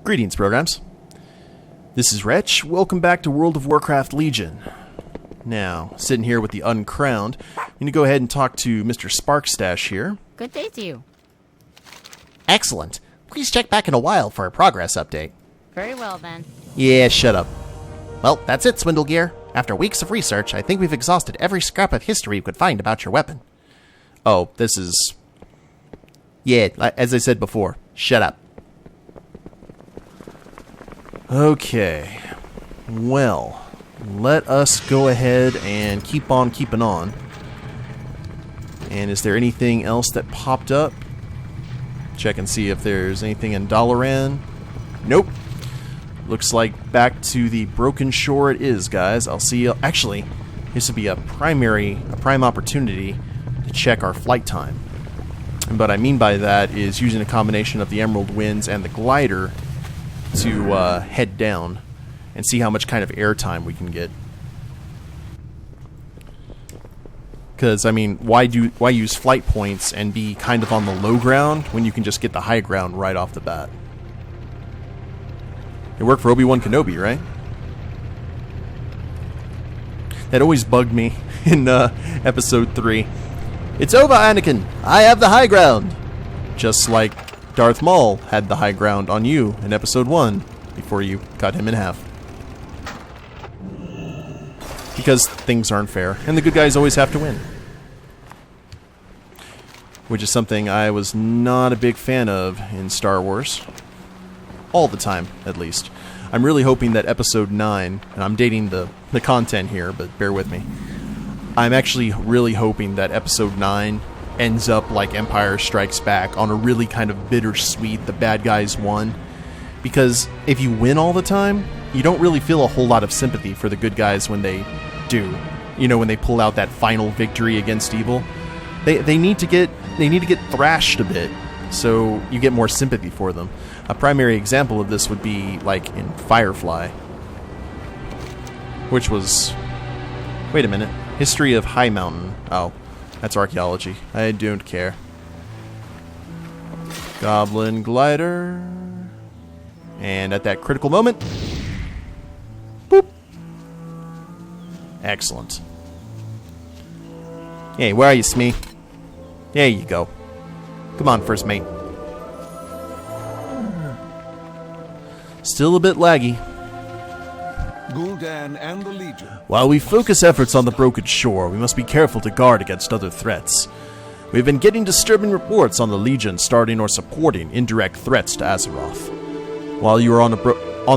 Greetings, programs. This is Wretch. Welcome back to World of Warcraft Legion. Now, sitting here with the Uncrowned, I'm going to go ahead and talk to Mr. Sparkstash here. Good day to you. Excellent. Please check back in a while for a progress update. Very well, then. Yeah, shut up. Well, that's it, Swindlegear. After weeks of research, I think we've exhausted every scrap of history we could find about your weapon. Oh, this is... Yeah, as I said before, shut up. Okay. Well, let us go ahead and keep on keeping on. And is there anything else that popped up? Check and see if there's anything in Dalaran. Nope. Looks like back to the Broken Shore it is, guys. I'll see you. Actually, this would be a prime opportunity to check our flight time. And what I mean by that is using a combination of the Emerald Winds and the glider to head down and see how much kind of airtime we can get. Because, I mean, why use flight points and be kind of on the low ground when you can just get the high ground right off the bat? It worked for Obi-Wan Kenobi, right? That always bugged me in Episode 3. It's over, Anakin! I have the high ground! Just like Darth Maul had the high ground on you in Episode 1 before you cut him in half. Because things aren't fair, and the good guys always have to win. Which is something I was not a big fan of in Star Wars. All the time, at least. I'm really hoping that Episode 9, and I'm dating the content here, but bear with me. I'm actually really hoping that Episode 9 ends up like Empire Strikes Back on a really kind of bittersweet, the bad guys won. Because if you win all the time, you don't really feel a whole lot of sympathy for the good guys when they do. You know, when they pull out that final victory against evil. They need to get thrashed a bit, so you get more sympathy for them. A primary example of this would be like in Firefly, which was... Wait a minute. History of High Mountain. Oh, that's archaeology. I don't care. Goblin glider. And at that critical moment... Boop. Excellent. Hey, where are you, Smee? There you go. Come on, first mate. Still a bit laggy. Gul'dan and the Legion. While we focus efforts on the Broken Shore, we must be careful to guard against other threats. We've been getting disturbing reports on the Legion starting or supporting indirect threats to Azeroth. While you are on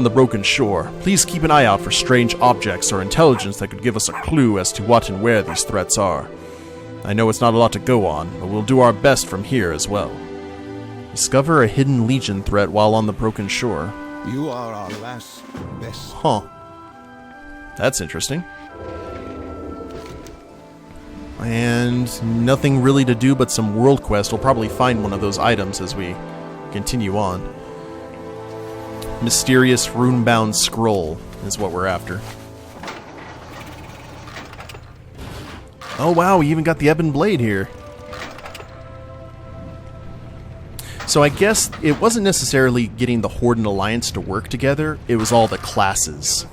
the Broken Shore, please keep an eye out for strange objects or intelligence that could give us a clue as to what and where these threats are. I know it's not a lot to go on, but we'll do our best from here as well. Discover a hidden Legion threat while on the Broken Shore. You are our last best. Huh. That's interesting. And nothing really to do but some world quest. We'll probably find one of those items as we continue on. Mysterious rune-bound scroll is what we're after. Oh wow, we even got the Ebon Blade here. So I guess it wasn't necessarily getting the Horde and Alliance to work together, it was all the classes.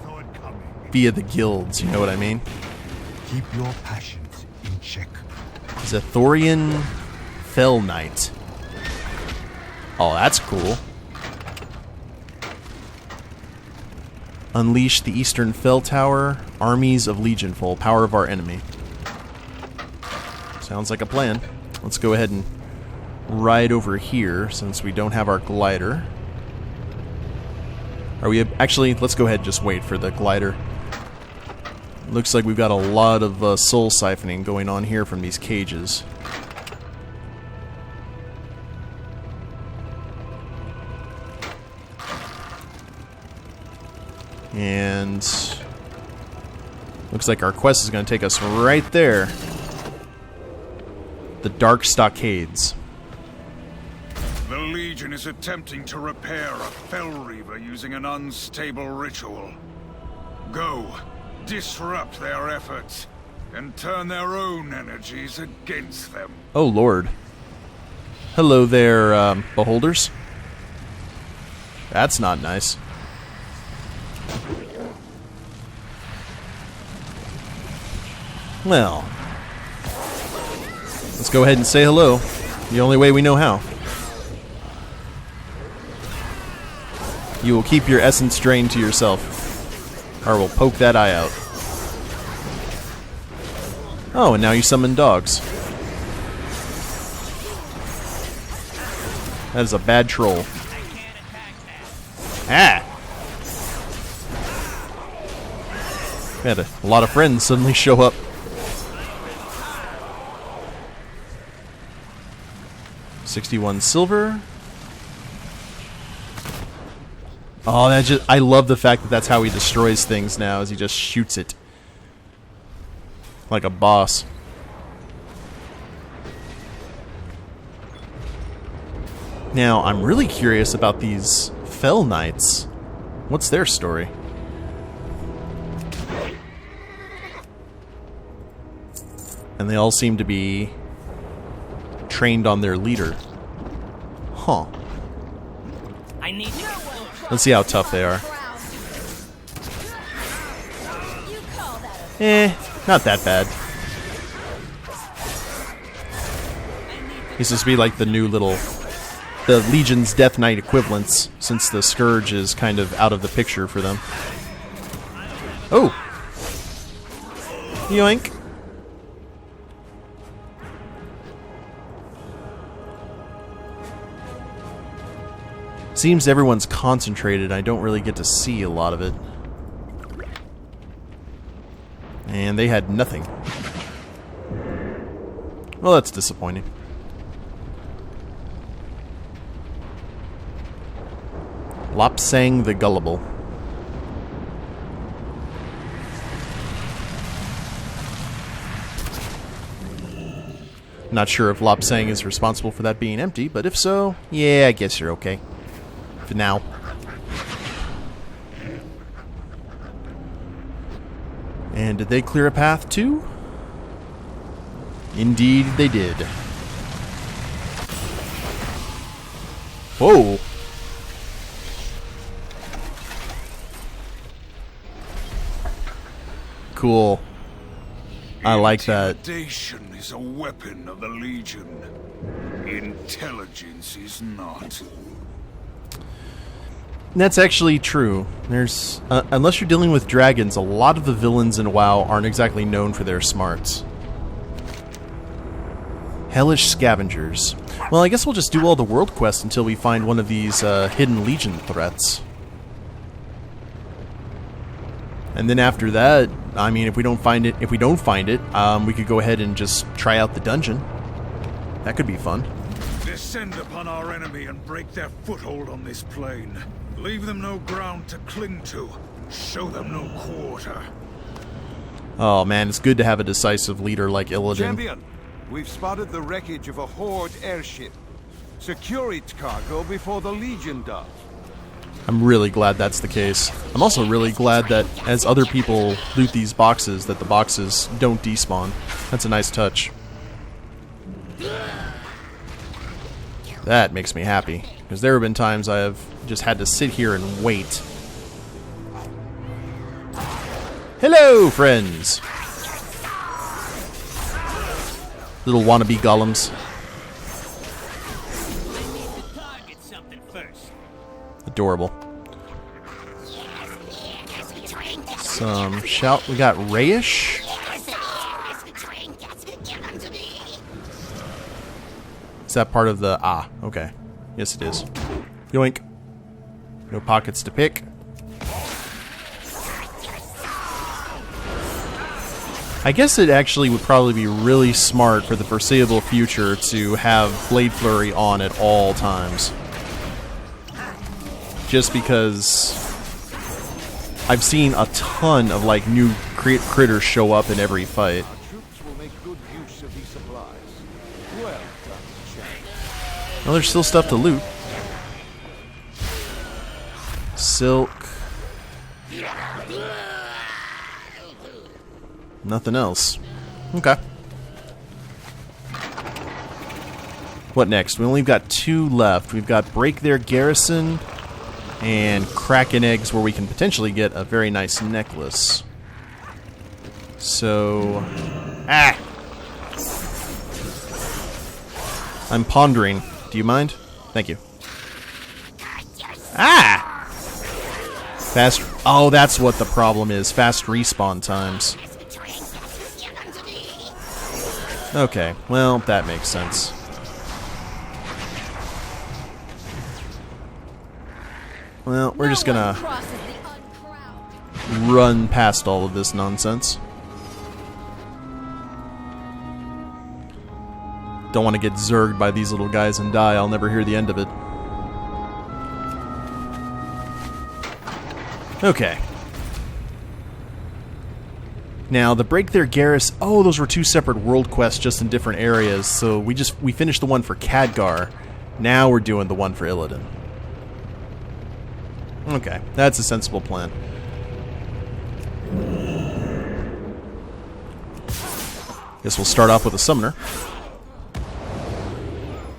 Via the guilds, you know what I mean? Keep your passions in check. Zathorian Fell Knight. Oh, that's cool. Unleash the Eastern Fell Tower, armies of Legionful, power of our enemy. Sounds like a plan. Let's go ahead and ride over here since we don't have our glider. Are we... Actually, let's go ahead and just wait for the glider. Looks like we've got a lot of soul siphoning going on here from these cages. And looks like our quest is going to take us right there. The Dark Stockades. The Legion is attempting to repair a Fell Reaver using an unstable ritual. Go, disrupt their efforts, and turn their own energies against them. Oh, Lord. Hello there, beholders. That's not nice. Well, let's go ahead and say hello. The only way we know how. You will keep your essence drain to yourself, or we'll poke that eye out. Oh, and now you summon dogs. That is a bad troll. Ah! We had a lot of friends suddenly show up. $61 silver. Oh, I love the fact that that's how he destroys things now, is he just shoots it. Like a boss. Now, I'm really curious about these Fell Knights. What's their story? And they all seem to be trained on their leader. Huh. Let's see how tough they are. Not that bad. He's supposed to be like the new little... the Legion's Death Knight equivalents, since the Scourge is kind of out of the picture for them. Oh! Yoink! Seems everyone's concentrated. I don't really get to see a lot of it. And they had nothing. Well, that's disappointing. Lopsang the Gullible. Not sure if Lopsang is responsible for that being empty, but if so, yeah, I guess you're okay. For now. And did they clear a path too? Indeed they did. Whoa! Cool. I like that. Intimidation is a weapon of the Legion. Intelligence is not. That's actually true. There's, unless you're dealing with dragons, a lot of the villains in WoW aren't exactly known for their smarts. Hellish Scavengers. Well, I guess we'll just do all the world quests until we find one of these hidden Legion threats. And then after that, I mean, if we don't find it, we could go ahead and just try out the dungeon. That could be fun. Descend upon our enemy and break their foothold on this plain. Leave them no ground to cling to, and show them no quarter. Oh man, it's good to have a decisive leader like Illidan. Champion, we've spotted the wreckage of a Horde airship. Secure its cargo before the Legion does. I'm really glad that's the case. I'm also really glad that as other people loot these boxes, that the boxes don't despawn. That's a nice touch. That makes me happy, because there have been times I have just had to sit here and wait. Hello, friends! Little wannabe golems. Adorable. Some shout. We got Rayish. Is that part of the... Ah, okay. Yes, it is. Yoink. No pockets to pick. I guess it actually would probably be really smart for the foreseeable future to have Blade Flurry on at all times. Just because I've seen a ton of like new critters show up in every fight. Our troops will make good use of these supplies. Well done, champion. Well, there's still stuff to loot. Silk. Nothing else. Okay. What next? We only got 2 left. We've got Break Their Garrison And Kraken eggs where we can potentially get a very nice necklace. So... Ah! I'm pondering. Do you mind? Thank you. Ah! Fast... Oh, that's what the problem is. Fast respawn times. Okay, well, that makes sense. Well, we're just gonna run past all of this nonsense. Don't want to get zerged by these little guys and die. I'll never hear the end of it. Okay. Now, the break their garrison... Oh, those were two separate world quests just in different areas. So we finished the one for Khadgar. Now we're doing the one for Illidan. Okay, that's a sensible plan. Guess we'll start off with a summoner.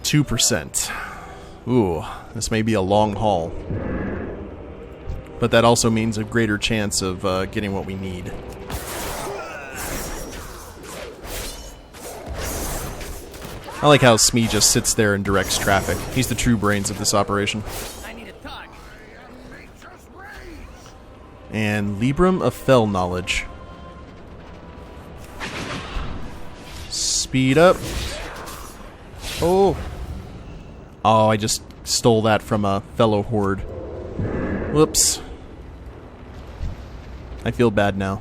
2%. Ooh, this may be a long haul. But that also means a greater chance of getting what we need. I like how Smee just sits there and directs traffic. He's the true brains of this operation. And Librum of Fell Knowledge. Speed up. Oh. Oh, I just stole that from a fellow horde. Whoops. I feel bad now.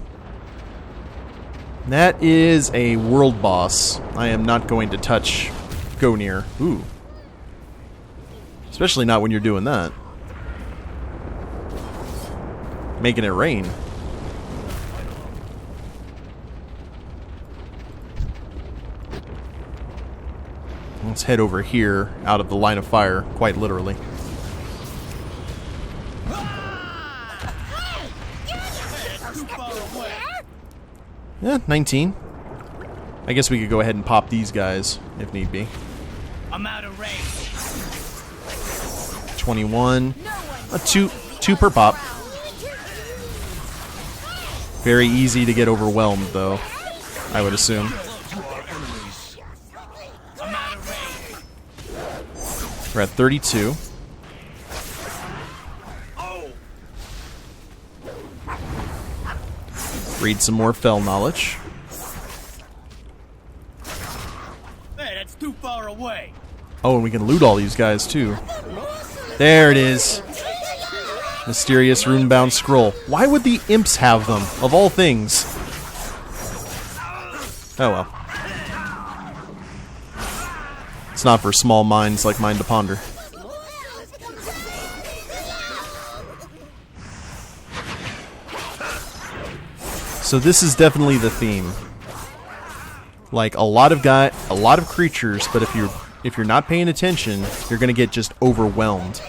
That is a world boss. I am not going to go near. Ooh. Especially not when you're doing that. Making it rain. Let's head over here, out of the line of fire, quite literally. Yeah, 19. I guess we could go ahead and pop these guys, if need be. I'm out of range. 21. Two per pop. Very easy to get overwhelmed, though, I would assume. We're at 32. Read some more Fell Knowledge. Hey, that's too far away. Oh, and we can loot all these guys, too. There it is. Mysterious runebound scroll. Why would the imps have them, of all things? Oh well. It's not for small minds like mine to ponder. So this is definitely the theme. Like a lot of creatures, but if you're not paying attention, you're gonna get just overwhelmed.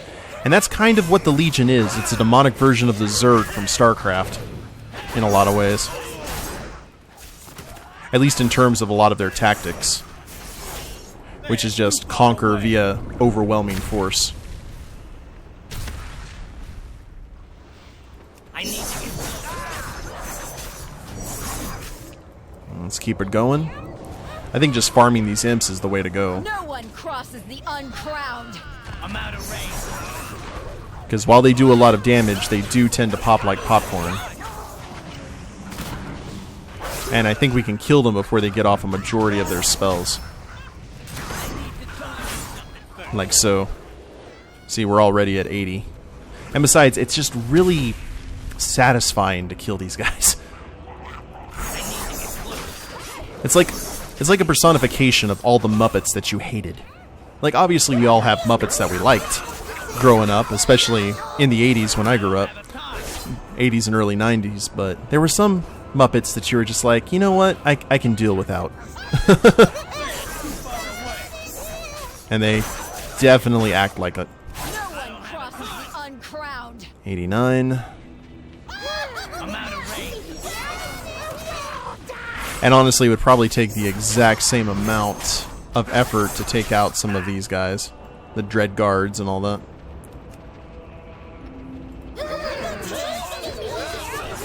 And that's kind of what the Legion is. It's a demonic version of the Zerg from StarCraft, in a lot of ways. At least in terms of a lot of their tactics. Which is just conquer via overwhelming force. I need to get... Let's keep it going. I think just farming these imps is the way to go. No one crosses the uncrowned. I'm out of range. Because while they do a lot of damage, they do tend to pop like popcorn. And I think we can kill them before they get off a majority of their spells. Like so. See, we're already at 80. And besides, it's just really satisfying to kill these guys. It's like a personification of all the Muppets that you hated. Like, obviously we all have Muppets that we liked growing up, especially in the 80s when I grew up. 80s and early 90s, but there were some Muppets that you were just like, you know what, I can deal without. And they definitely act like a... No one crosses the uncrowned. 89. I'm out of range. And honestly, it would probably take the exact same amount of effort to take out some of these guys. The Dread Guards and all that.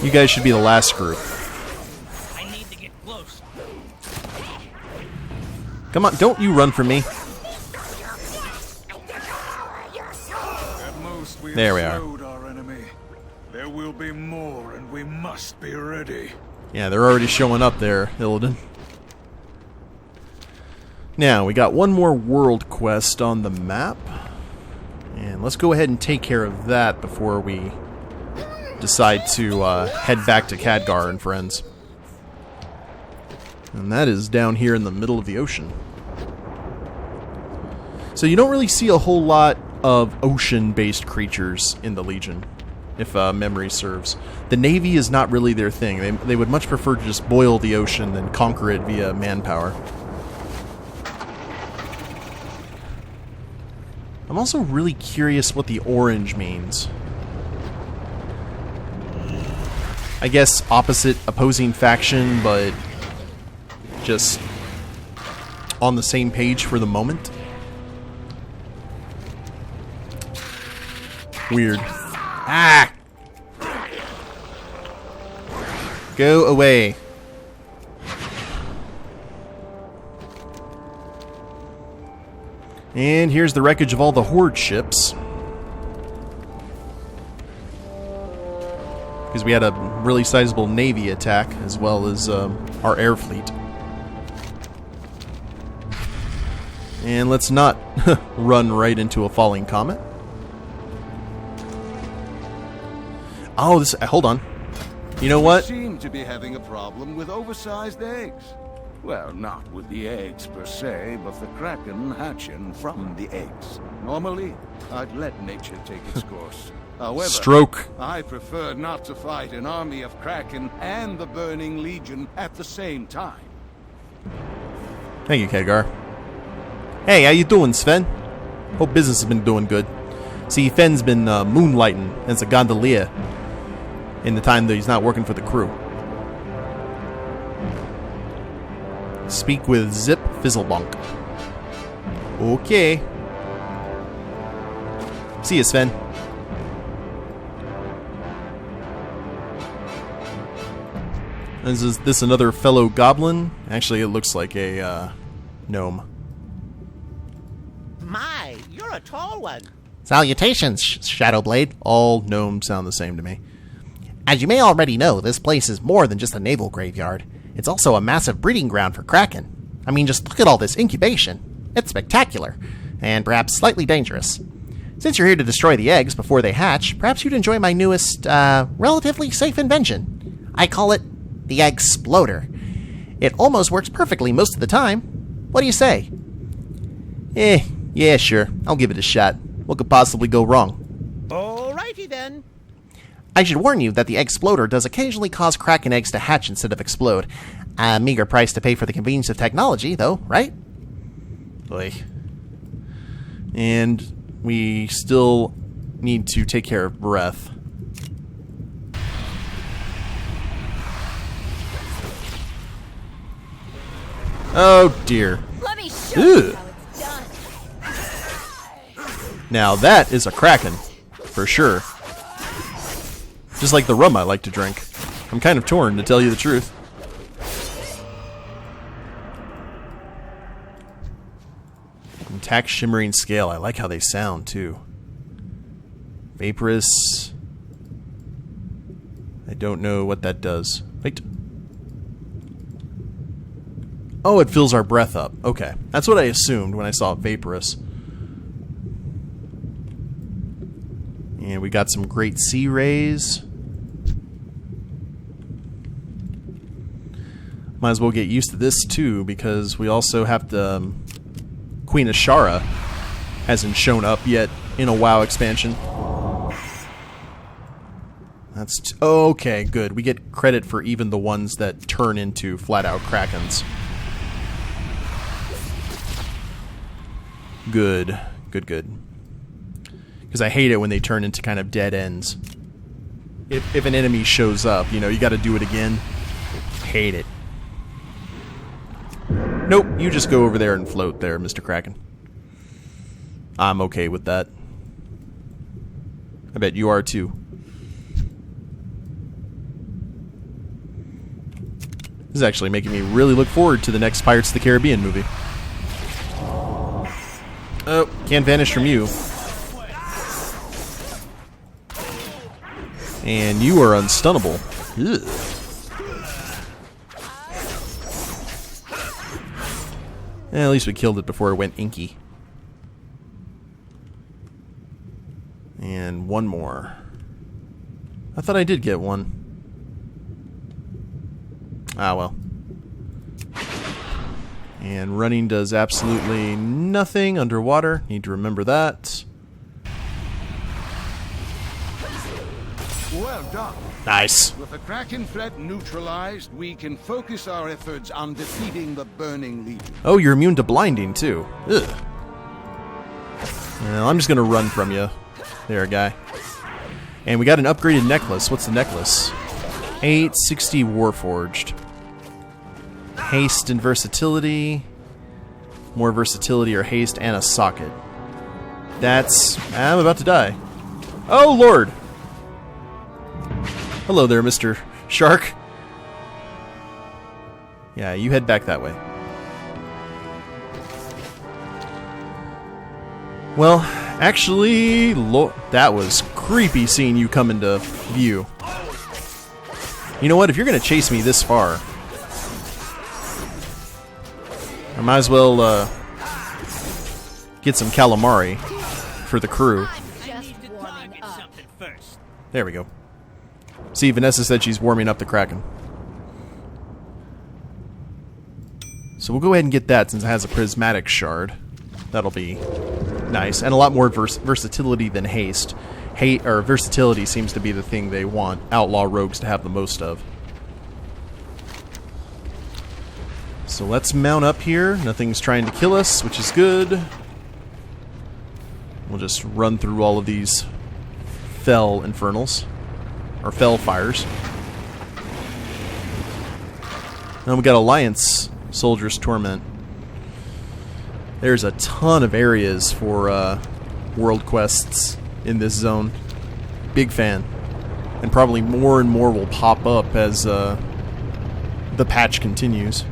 You guys should be the last group. I need to get close. Come on, don't you run from me. At most, we There we have are. slowed our enemy. There will be more, and we must be ready. Yeah, they're already showing up there, Illidan. Now, we got one more world quest on the map. And let's go ahead and take care of that before we decide to head back to Khadgar and friends. And that is down here in the middle of the ocean. So you don't really see a whole lot of ocean-based creatures in the Legion, if memory serves. The Navy is not really their thing. They would much prefer to just boil the ocean than conquer it via manpower. I'm also really curious what the orange means. I guess opposite opposing faction, but just on the same page for the moment. Weird. Ah! Go away. And here's the wreckage of all the Horde ships. Because we had a really sizable Navy attack, as well as our air fleet. And let's not run right into a falling comet. Oh, this... hold on. You know what? Seem to be having a problem with oversized eggs. Well, not with the eggs per se, but the Kraken hatching from the eggs. Normally, I'd let nature take its course. However, Stroke. I prefer not to fight an army of Kraken and the Burning Legion at the same time. Thank you, Khadgar. Hey, how you doing, Sven? Hope business has been doing good. See, Fenn's been moonlighting as a gondolier in the time that he's not working for the crew. Speak with Zip Fizzlebunk. Okay. See you, Sven. Is this another fellow goblin? Actually, it looks like a gnome. My, you're a tall one. Salutations, Shadowblade. All gnomes sound the same to me. As you may already know, this place is more than just a naval graveyard. It's also a massive breeding ground for Kraken. I mean, just look at all this incubation. It's spectacular, and perhaps slightly dangerous. Since you're here to destroy the eggs before they hatch, perhaps you'd enjoy my newest, relatively safe invention. I call it the Egg-Sploder. It almost works perfectly most of the time. What do you say? Yeah, sure. I'll give it a shot. What could possibly go wrong? Alrighty then. I should warn you that the Egg-Sploder does occasionally cause Kraken eggs to hatch instead of explode. A meager price to pay for the convenience of technology, though, right? Boy. And we still need to take care of breath. Oh dear. Let me show you Ugh. how it's done. Now that is a Kraken, for sure. Just like the rum I like to drink. I'm kind of torn, to tell you the truth. Intact shimmering scale. I like how they sound, too. Vaporous. I don't know what that does. Wait. Oh, it fills our breath up. Okay. That's what I assumed when I saw vaporous. And we got some great sea rays. Might as well get used to this too, because we also have the Queen Ashara hasn't shown up yet in a WoW expansion. That's okay, good. We get credit for even the ones that turn into flat-out Krakens. Good. Good. Because I hate it when they turn into kind of dead ends. If an enemy shows up, you know, you gotta do it again. Hate it. Nope, you just go over there and float there, Mr. Kraken. I'm okay with that. I bet you are too. This is actually making me really look forward to the next Pirates of the Caribbean movie. Oh, can't vanish from you. And you are unstunnable. Ugh. At least we killed it before it went inky. And one more. I thought I did get one. Ah, well. And running does absolutely nothing underwater. Need to remember that. Well done. Nice. With the Kraken threat neutralized, we can focus our efforts on defeating the Burning Legion. Oh, you're immune to blinding, too. Ugh. Well, I'm just going to run from you. There, guy. And we got an upgraded necklace. What's the necklace? 860 Warforged. Haste and versatility. More versatility or haste and a socket. That's... I'm about to die. Oh, Lord! Hello there, Mr. Shark. Yeah, you head back that way. Well, actually, that was creepy seeing you come into view. You know what? If you're going to chase me this far, I might as well get some calamari for the crew. There we go. See, Vanessa said she's warming up the Kraken. So we'll go ahead and get that since it has a prismatic shard. That'll be nice. And a lot more versatility than haste. Versatility seems to be the thing they want outlaw rogues to have the most of. So let's mount up here. Nothing's trying to kill us, which is good. We'll just run through all of these fell infernals. Or fell fires. Then we got Alliance Soldier's Torment. There's a ton of areas for world quests in this zone. Big fan. And probably more and more will pop up as the patch continues.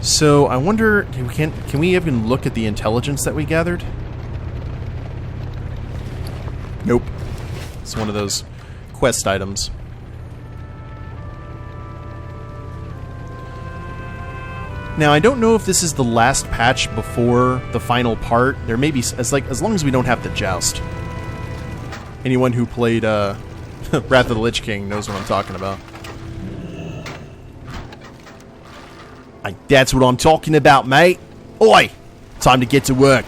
So I wonder, can we even look at the intelligence that we gathered? Nope. It's one of those quest items. Now I don't know if this is the last patch before the final part. There may be as long as we don't have to joust. Anyone who played Wrath of the Lich King knows what I'm talking about. That's what I'm talking about, mate. Oi! Time to get to work.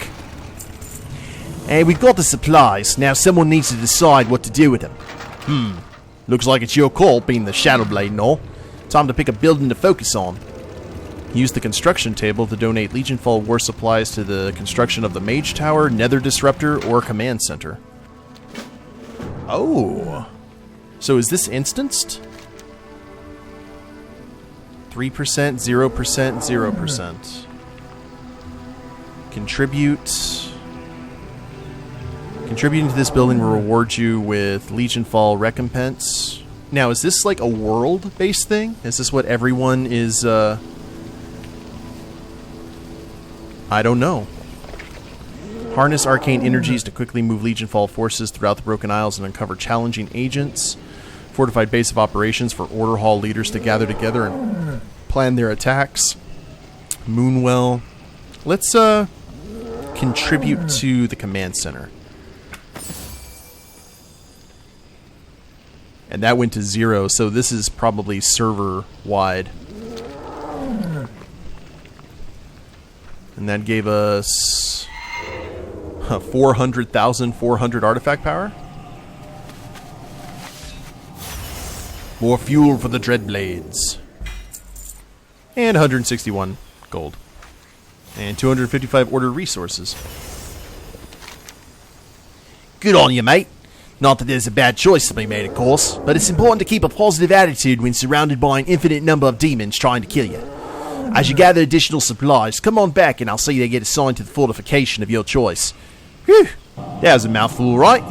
Hey, we've got the supplies. Now someone needs to decide what to do with them. Looks like it's your call, being the Shadowblade and all. Time to pick a building to focus on. Use the construction table to donate Legionfall war supplies to the construction of the Mage Tower, Nether Disruptor, or Command Center. Oh. So is this instanced? 3%, 0%, 0%. Contributing to this building will reward you with Legionfall recompense. Now, is this like a world-based thing? Is this what everyone is, I don't know. Harness arcane energies to quickly move Legionfall forces throughout the Broken Isles and uncover challenging agents. Fortified base of operations for Order Hall leaders to gather together and plan their attacks. Moonwell. Let's contribute to the command center. And that went to 0, so this is probably server-wide. And that gave us 400,400 artifact power. More fuel for the Dreadblades. And 161 gold. And 255 order resources. Good on you, mate. Not that there's a bad choice to be made, of course, but it's important to keep a positive attitude when surrounded by an infinite number of demons trying to kill you. As you gather additional supplies, come on back and I'll see they get assigned to the fortification of your choice. Whew, That was a mouthful, right?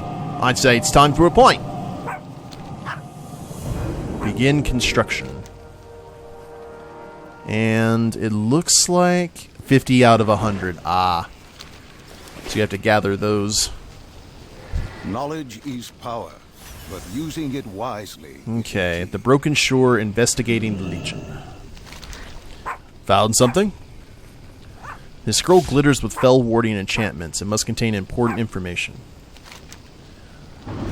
I'd say it's time for a pint. Begin construction. And it looks like 50 out of 100. Ah. So you have to gather those. Knowledge is power, but using it wisely. Okay, at the Broken Shore, investigating the Legion. Found something? This scroll glitters with fell warding enchantments. It must contain important information.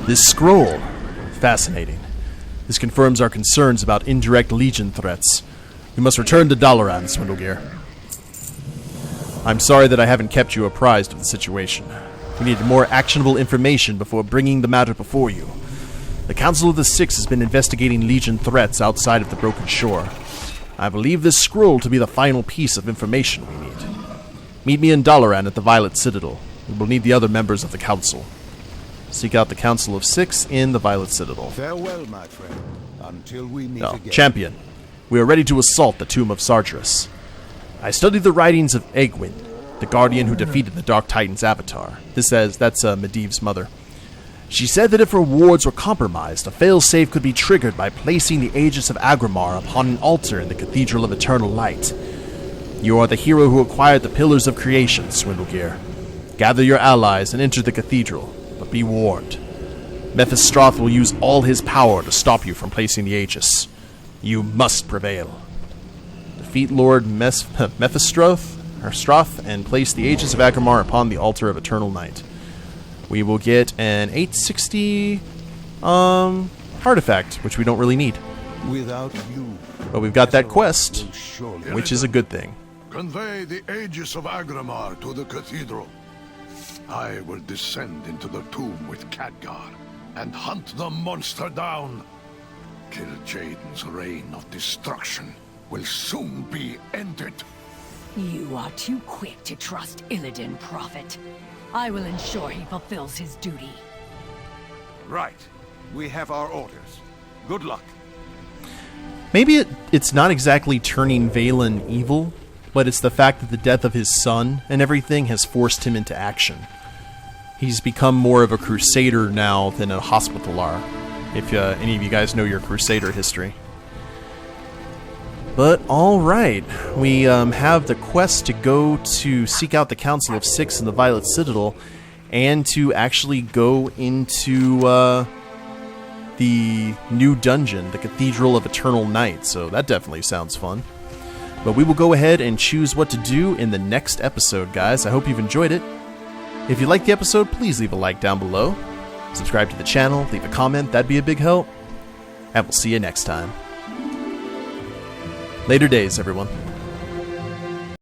This scroll. Fascinating. This confirms our concerns about indirect Legion threats. We must return to Dalaran, Swindlegear. I'm sorry that I haven't kept you apprised of the situation. We need more actionable information before bringing the matter before you. The Council of the Six has been investigating Legion threats outside of the Broken Shore. I believe this scroll to be the final piece of information we need. Meet me in Dalaran at the Violet Citadel. We will need the other members of the Council. Seek out the Council of Six in the Violet Citadel. Farewell, my friend, until we meet again. Champion, we are ready to assault the Tomb of Sargeras. I studied the writings of Egwin, the guardian who defeated the Dark Titan's avatar. This says that's Medivh's mother. She said that if her wards were compromised, a failsafe could be triggered by placing the Aegis of Agrimar upon an altar in the Cathedral of Eternal Light. You are the hero who acquired the Pillars of Creation, Swindlegear. Gather your allies and enter the cathedral, but be warned. Mephistroth will use all his power to stop you from placing the Aegis. You must prevail. Defeat Lord Mephistroth and place the Aegis of Agrimar upon the altar of Eternal Night. We will get an 860 artifact, which we don't really need. Without you, but we've got that quest, which is a good thing. Convey the Aegis of Agrimar to the cathedral. I will descend into the tomb with Khadgar and hunt the monster down. Kil Jaden's reign of destruction will soon be ended. You are too quick to trust Illidan, Prophet. I will ensure he fulfills his duty. Right. We have our orders. Good luck. Maybe it's not exactly turning Valen evil, but it's the fact that the death of his son and everything has forced him into action. He's become more of a crusader now than a hospitaller, if any of you guys know your crusader history. But alright, we have the quest to go to seek out the Council of Six in the Violet Citadel, and to actually go into the new dungeon, the Cathedral of Eternal Night, so that definitely sounds fun. But we will go ahead and choose what to do in the next episode, guys. I hope you've enjoyed it. If you liked the episode, please leave a like down below. Subscribe to the channel, leave a comment, that'd be a big help. And we'll see you next time. Later days, everyone.